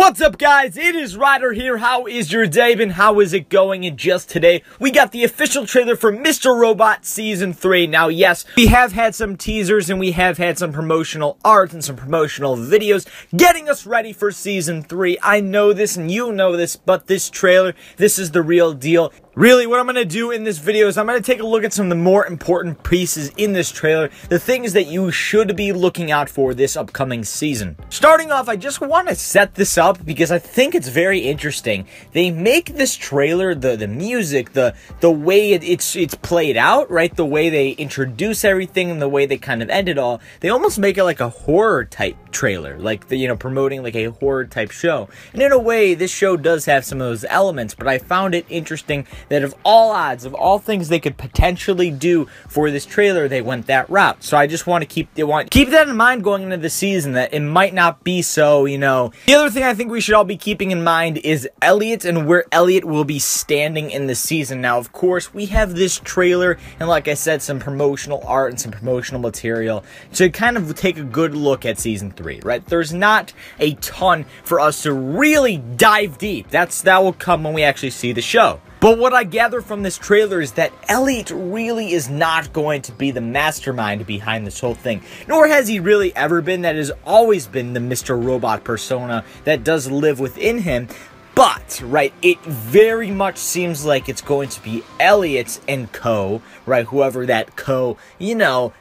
What's up, guys? It is Ryder here. How is your day been? How is it going? And just today, we got the official trailer for Mr. Robot Season 3. Now, yes, we have had some teasers and we have had some promotional art and some promotional videos getting us ready for Season 3. I know this and you know this, but this trailer, this is the real deal. Really, what I'm going to do in this video is I'm going to take a look at some of the more important pieces in this trailer, the things that you should be looking out for this upcoming season. Starting off, I just want to set this up because I think it's very interesting. They make this trailer, the music, the way it's played out, right? The way they introduce everything and the way they kind of end it all. They almost make it like a horror type trailer, like promoting like a horror type show. And in a way, this show does have some of those elements, but I found it interesting that of all odds, of all things they could potentially do for this trailer, they went that route. So I just want to keep that in mind going into the season, that it might not be so, The other thing I think we should all be keeping in mind is Elliot and where Elliot will be standing in the season. Now, of course, we have this trailer and, like I said, some promotional art and some promotional material to kind of take a good look at Season 3, right? There's not a ton for us to really dive deep. That will come when we actually see the show. But what I gather from this trailer is that Elliot really is not going to be the mastermind behind this whole thing. Nor has he really ever been. That has always been the Mr. Robot persona that does live within him. But, right, it very much seems like it's going to be Elliot and co, right, whoever that co,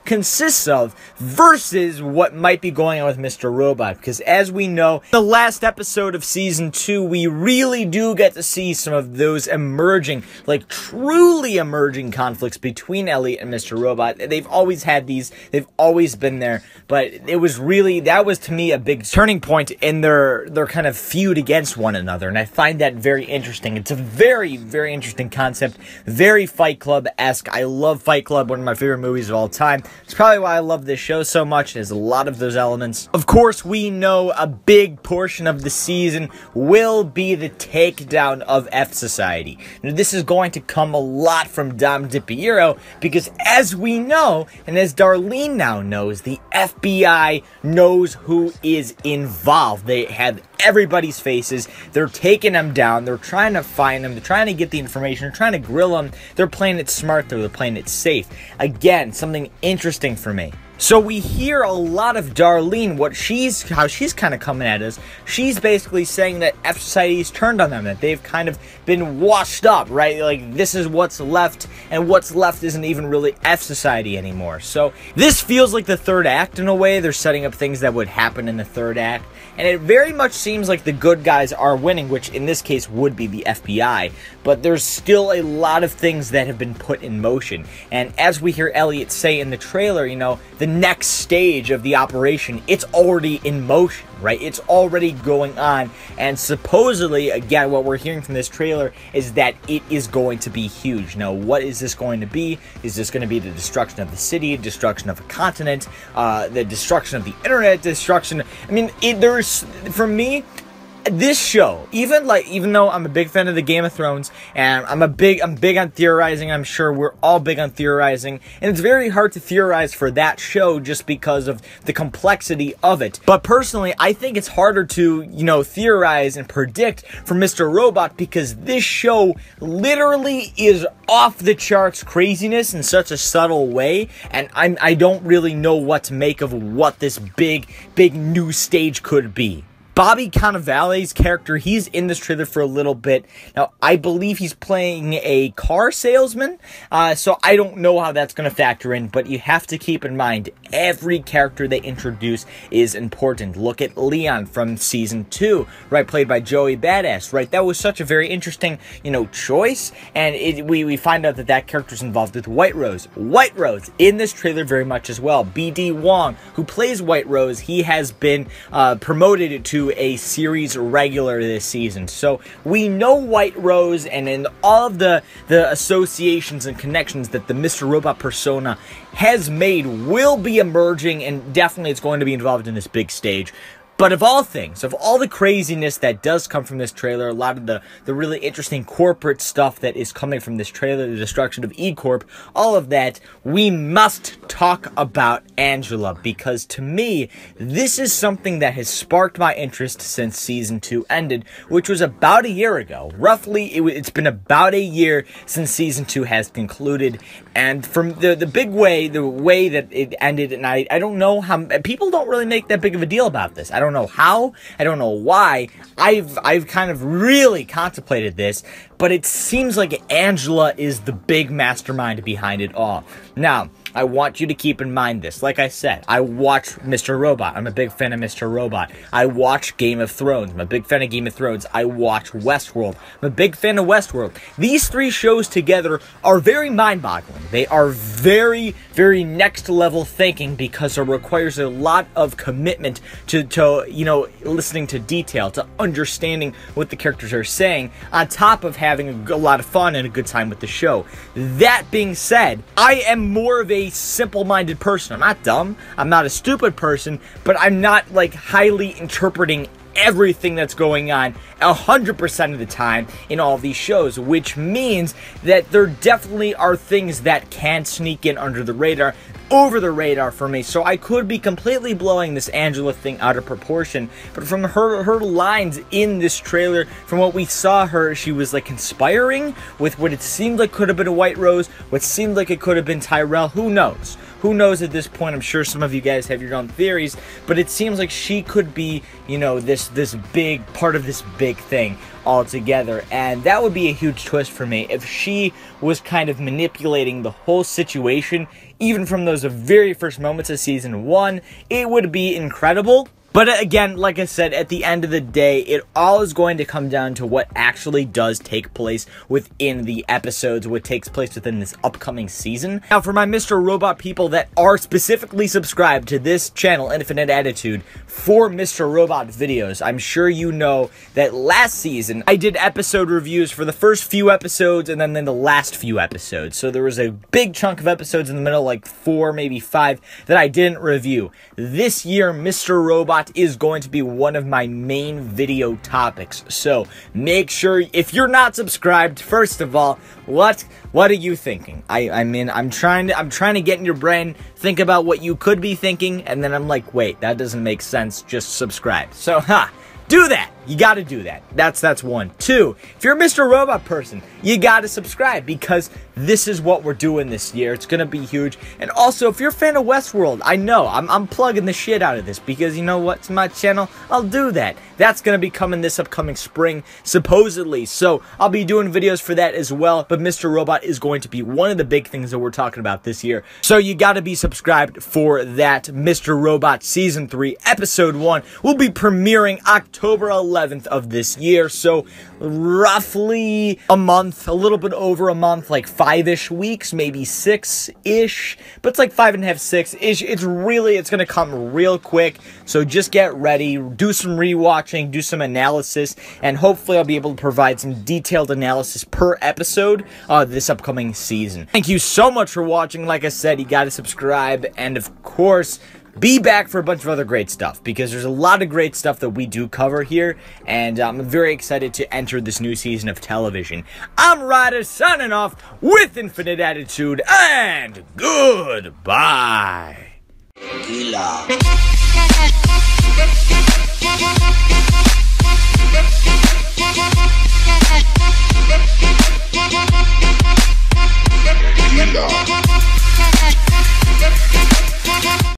consists of, versus what might be going on with Mr. Robot. Because as we know, the last episode of Season 2, we really do get to see some of those emerging, like truly emerging conflicts between Elliot and Mr. Robot. They've always had these, they've always been there, but it was really, that was to me a big turning point in their kind of feud against one another. And I find that very interesting. It's a very, very interesting concept. Very Fight Club-esque. I love Fight Club, one of my favorite movies of all time. It's probably why I love this show so much. It has a lot of those elements. Of course, we know a big portion of the season will be the takedown of F Society. Now, this is going to come a lot from Dom DiPiero because, as we know, and as Darlene now knows, the FBI knows who is involved. They have everybody's faces. They're taking them down. They're trying to find them. They're trying to get the information. They're trying to grill them. They're playing it smart. They're playing it safe. Again, something interesting for me. So we hear a lot of Darlene, how she's kind of coming at us. She's basically saying that F Society's turned on them, that they've kind of been washed up, right? Like, this is what's left, and what's left isn't even really F Society anymore. So this feels like the third act in a way. They're setting up things that would happen in the third act, and it very much seems like the good guys are winning, which in this case would be the FBI, but there's still a lot of things that have been put in motion. And as we hear Elliot say in the trailer, the next stage of the operation, it's already in motion, right? It's already going on, and supposedly, again, what we're hearing from this trailer is that it is going to be huge. Now, what is this going to be? Is this going to be the destruction of the city, destruction of a continent, the destruction of the internet, destruction? I mean, for me, this show, even though I'm a big fan of the Game of Thrones, and I'm big on theorizing, I'm sure we're all big on theorizing, and it's very hard to theorize for that show just because of the complexity of it. But personally, I think it's harder to, theorize and predict for Mr. Robot because this show literally is off the charts craziness in such a subtle way, and I don't really know what to make of what this big new stage could be. Bobby Cannavale's character, he's in this trailer for a little bit. Now, I believe he's playing a car salesman, so I don't know how that's going to factor in, but you have to keep in mind, every character they introduce is important. Look at Leon from Season 2, right, played by Joey Badass, right? That was such a very interesting, choice, and we find out that character's involved with White Rose. White Rose, in this trailer very much as well. B.D. Wong, who plays White Rose, he has been promoted to a series regular this season. So we know White Rose, and in all of the associations and connections that the Mr. Robot persona has made will be emerging, and definitely it's going to be involved in this big stage. But of all things, of all the craziness that does come from this trailer, a lot of the really interesting corporate stuff that is coming from this trailer, the destruction of E-Corp, all of that, we must talk about Angela, because to me, this is something that has sparked my interest since Season 2 ended, which was about a year ago. Roughly, it's been about a year since Season 2 has concluded, and from the way that it ended, and I don't know how, people don't really make that big of a deal about this. I don't know how, I don't know why. I've kind of really contemplated this, but it seems like Angela is the big mastermind behind it all. Now, I want you to keep in mind this. Like I said, I watch Mr. Robot. I'm a big fan of Mr. Robot. I watch Game of Thrones. I'm a big fan of Game of Thrones. I watch Westworld. I'm a big fan of Westworld. These three shows together are very mind-boggling. They are very, very next-level thinking because it requires a lot of commitment to you know, listening to detail, to understanding what the characters are saying, on top of having a lot of fun and a good time with the show. That being said, I am more of a simple-minded person. I'm not dumb. I'm not a stupid person, but I'm not, like, highly interpreting everything that's going on 100% of the time in all of these shows, which means that there definitely are things that can sneak in under the radar, over the radar for me. So I could be completely blowing this Angela thing out of proportion, but from her lines in this trailer, from what we saw her, she was like conspiring with what it seemed like could have been a White Rose, what seemed like it could have been Tyrell. Who knows? Who knows at this point? I'm sure some of you guys have your own theories, but it seems like she could be, you know, this big part of this big thing altogether, and that would be a huge twist for me if she was kind of manipulating the whole situation, even from those very first moments of Season 1. It would be incredible. But again, like I said, at the end of the day, it all is going to come down to what actually does take place within the episodes, what takes place within this upcoming season. Now, for my Mr. Robot people that are specifically subscribed to this channel, Infinite Attitude, for Mr. Robot videos, I'm sure you know that last season, I did episode reviews for the first few episodes and then the last few episodes. So there was a big chunk of episodes in the middle, like 4, maybe 5, that I didn't review. This year, Mr. Robot is going to be one of my main video topics. So make sure, if you're not subscribed, first of all, what are you thinking? I mean, I'm trying to get in your brain, think about what you could be thinking, and then I'm like, wait, that doesn't make sense, just subscribe. So, do that. You gotta do that. That's one. 2, if you're a Mr. Robot person, you gotta subscribe, because this is what we're doing this year. It's gonna be huge. And also, if you're a fan of Westworld, I know, I'm plugging the shit out of this, because you know what? It's my channel. I'll do that. That's gonna be coming this upcoming spring, supposedly. So, I'll be doing videos for that as well. But Mr. Robot is going to be one of the big things that we're talking about this year. So, you gotta be subscribed for that. Mr. Robot Season 3, Episode 1 will be premiering October 11th of this year, so roughly a month, a little bit over a month, like 5-ish weeks, maybe 6-ish, but it's like 5.5, 6-ish. It's gonna come real quick, so just get ready, do some rewatching, do some analysis, and hopefully I'll be able to provide some detailed analysis per episode this upcoming season. Thank you so much for watching. Like I said, you gotta subscribe, and of course, be back for a bunch of other great stuff, because there's a lot of great stuff that we do cover here, and I'm very excited to enter this new season of television. I'm Ryder, signing off with Infinite Attitude, and goodbye. Gila.